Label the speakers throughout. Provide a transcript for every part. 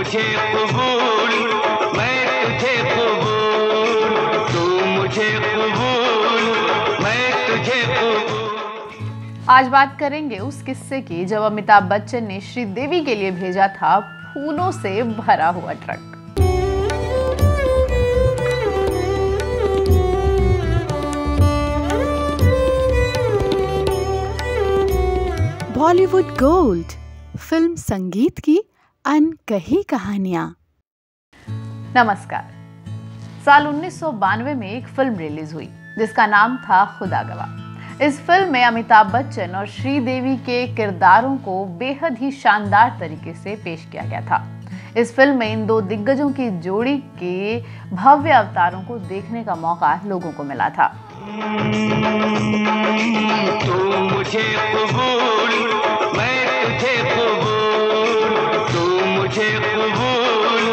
Speaker 1: मुझे कबूल, मैं तुझे कबूल, तू मुझे कबूल, मैं तुझे कबूल।
Speaker 2: आज बात करेंगे उस किस्से की जब अमिताभ बच्चन ने श्रीदेवी के लिए भेजा था फूलों से भरा हुआ ट्रक।
Speaker 3: बॉलीवुड गोल्ड, फिल्म संगीत की अनकही कहानियां।
Speaker 2: नमस्कार। साल 1992 में एक फिल्म रिलीज हुई जिसका नाम था खुदा गवाह। इस फिल्म में अमिताभ बच्चन और श्रीदेवी के किरदारों को बेहद ही शानदार तरीके से पेश किया गया था। इस फिल्म में इन दो दिग्गजों की जोड़ी के भव्य अवतारों को देखने का मौका लोगों को मिला था।
Speaker 1: तू मुझे कबूल, मैं तुझे कबूल, तू मुझे कबूल,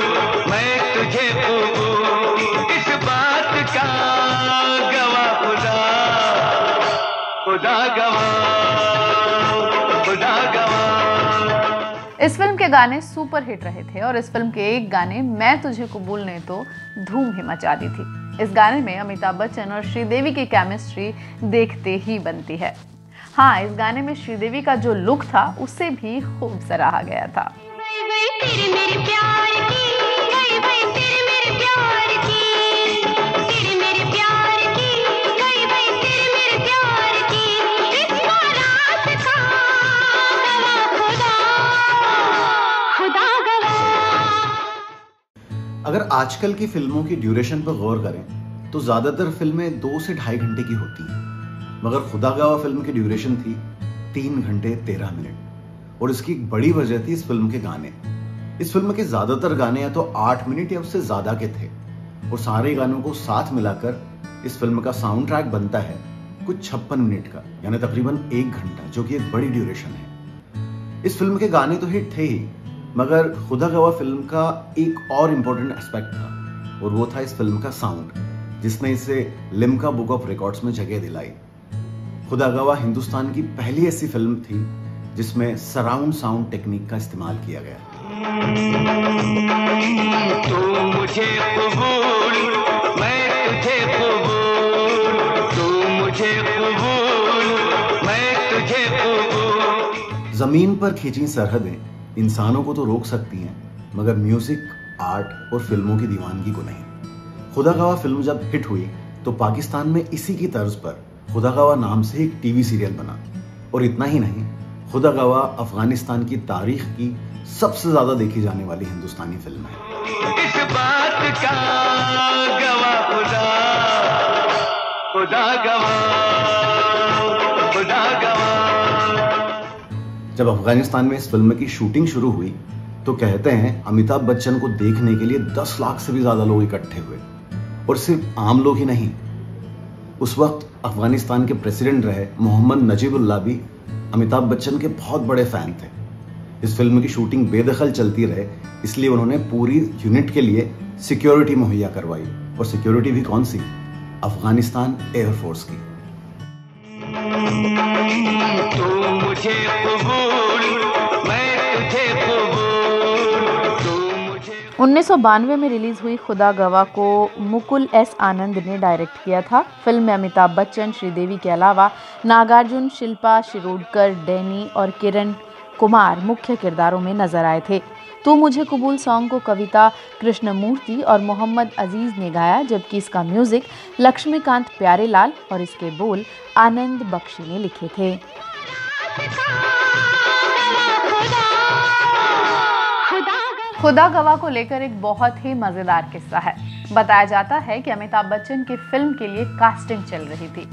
Speaker 1: मैं तुझे कबूल, इस बात का गवाह खुदा, खुदा गवाह, खुदा गवाह।
Speaker 2: इस फिल्म के गाने सुपर हिट रहे थे और इस फिल्म के एक गाने मैं तुझे कबूल ने तो धूम ही मचा दी थी। इस गाने में अमिताभ बच्चन और श्रीदेवी की केमिस्ट्री देखते ही बनती है। हाँ, इस गाने में श्रीदेवी का जो लुक था उसे भी खूब सराहा गया था।
Speaker 4: अगर आजकल की फिल्मों की ड्यूरेशन पर गौर करें तो ज्यादातर फिल्में 2 से ढाई घंटे की होती हैं, मगर खुदा गवाह फिल्म की ड्यूरेशन थी 3 घंटे 13 मिनट। और इसकी एक बड़ी वजह थी इस फिल्म के गाने। इस फिल्म के ज्यादातर गाने या तो 8 मिनट या उससे ज्यादा के थे, और सारे गानों को साथ मिलाकर इस फिल्म का साउंड ट्रैक बनता है कुछ 56 मिनट का, यानी तकरीबन 1 घंटा, जो कि एक बड़ी ड्यूरेशन है। इस फिल्म के गाने तो हिट थे ही, मगर खुदा गवाह फिल्म का एक और इम्पोर्टेंट एस्पेक्ट था, और वो था इस फिल्म का साउंड, जिसने इसे लिम्का बुक ऑफ रिकॉर्ड्स में जगह दिलाई। खुदा गवाह हिंदुस्तान की पहली ऐसी फिल्म थी जिसमें सराउंड साउंड टेक्निक का इस्तेमाल किया गया।
Speaker 1: तू मुझे कबूल, मैं तुझे कबूल, तू मुझे कबूल, मैं तुझे कबूल।
Speaker 4: जमीन पर खींची सरहदें इंसानों को तो रोक सकती हैं, मगर म्यूजिक, आर्ट और फिल्मों की दीवानगी को नहीं। खुदा गवाह फिल्म जब हिट हुई तो पाकिस्तान में इसी की तर्ज पर खुदा गवाह नाम से एक टीवी सीरियल बना, और इतना ही नहीं, खुदा गवाह अफगानिस्तान की तारीख की सबसे ज्यादा देखी जाने वाली हिंदुस्तानी फिल्म है।
Speaker 1: इस बात का गवाह खुदा, खुदा गवाह, खुदा गवाह।
Speaker 4: जब अफगानिस्तान में इस फिल्म की शूटिंग शुरू हुई तो कहते हैं अमिताभ बच्चन को देखने के लिए 10 लाख से भी ज्यादा लोग इकट्ठे हुए, और सिर्फ आम लोग ही नहीं, उस वक्त अफगानिस्तान के प्रेसिडेंट रहे मोहम्मद नजीबुल्लाह भी अमिताभ बच्चन के बहुत बड़े फैन थे। इस फिल्म की शूटिंग बेदखल चलती रहे, इसलिए उन्होंने पूरी यूनिट के लिए सिक्योरिटी मुहैया करवाई, और सिक्योरिटी भी कौन सी? अफगानिस्तान एयरफोर्स की।
Speaker 1: तू मुझे कबूल, मैं तुझे कबूल, तू मुझे।
Speaker 2: 1992 में रिलीज हुई खुदा गवाह को मुकुल एस आनंद ने डायरेक्ट किया था। फिल्म में अमिताभ बच्चन, श्रीदेवी के अलावा नागार्जुन, शिल्पा शिरोडकर, डैनी और किरण कुमार मुख्य किरदारों में नजर आए थे। तू मुझे कबूल सॉन्ग को कविता कृष्णमूर्ति और मोहम्मद अजीज ने गाया, जबकि इसका म्यूजिक लक्ष्मीकांत प्यारेलाल और इसके बोल आनंद बख्शी ने लिखे थे। खुदा गवाह को लेकर एक बहुत ही मजेदार किस्सा है। बताया जाता है कि अमिताभ बच्चन की फिल्म के लिए कास्टिंग चल रही थी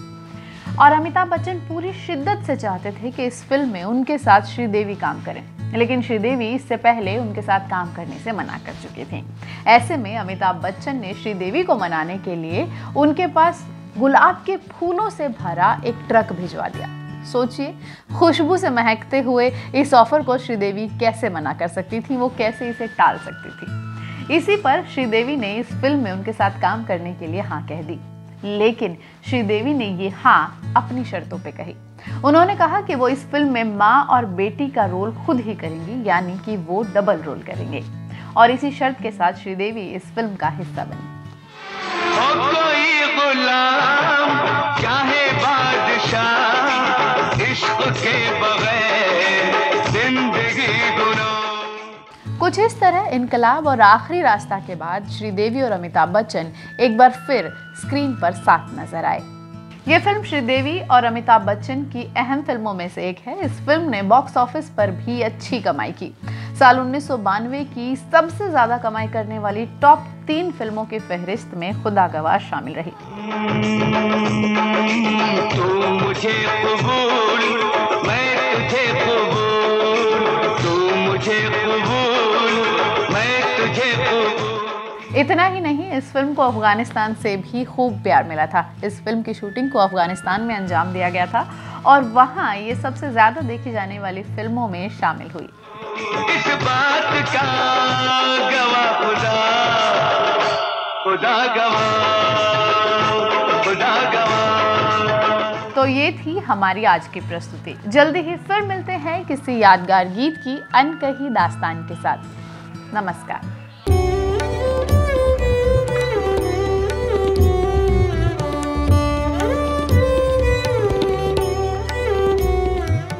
Speaker 2: और अमिताभ बच्चन पूरी शिद्दत से चाहते थे कि इस फिल्म में उनके साथ श्रीदेवी काम करें, लेकिन श्रीदेवी इससे पहले उनके साथ काम करने से मना कर चुकी थी। ऐसे में अमिताभ बच्चन ने श्रीदेवी को मनाने के लिए उनके पास गुलाब के फूलों से भरा एक ट्रक भिजवा दिया। सोचिए, खुशबू से महकते हुए इस ऑफर को श्रीदेवी कैसे मना कर सकती थी, वो कैसे इसे टाल सकती थी। इसी पर श्रीदेवी ने इस फिल्म में उनके साथ काम करने के लिए हाँ कह दी, लेकिन श्रीदेवी ने ये हाँ अपनी शर्तों पे कही। उन्होंने कहा कि वो इस फिल्म में माँ और बेटी का रोल खुद ही करेंगी, यानी कि वो डबल रोल करेंगे। और इसी शर्त के साथ श्रीदेवी इस फिल्म का हिस्सा बनी।
Speaker 1: हो कोई गुलाम चाहे बादशाह, इश्क के बगैर जिंदगी गुनाह।
Speaker 2: कुछ इस तरह इनकलाब और आखिरी रास्ता के बाद श्रीदेवी और अमिताभ बच्चन एक बार फिर स्क्रीन पर साथ नजर आए। ये फिल्म श्रीदेवी और अमिताभ बच्चन की अहम फिल्मों में से एक है। इस फिल्म ने बॉक्स ऑफिस पर भी अच्छी कमाई की। साल 1992 की सबसे ज्यादा कमाई करने वाली टॉप 3 फिल्मों की फहरिस्त में खुदा गवाह शामिल रही।
Speaker 1: तू मुझे कबूल, मैं तुझे कबूल, तू मुझे कबूल, मैं तुझे कबूल।
Speaker 2: इतना ही नहीं, इस फिल्म को अफगानिस्तान से भी खूब प्यार मिला था। इस फिल्म की शूटिंग को अफगानिस्तान में अंजाम दिया गया था और वहाँ ये सबसे ज्यादा देखी जाने वाली फिल्मों में शामिल हुई।
Speaker 1: इस बात का गवाह खुदा, खुदा गवाह, खुदा गवाह।
Speaker 2: तो ये थी हमारी आज की प्रस्तुति। जल्दी ही फिर मिलते हैं किसी यादगार गीत की अनकही दास्तान के साथ। नमस्कार।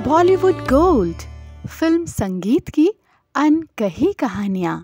Speaker 3: बॉलीवुड गोल्ड, फिल्म संगीत की अनकही कहानियां।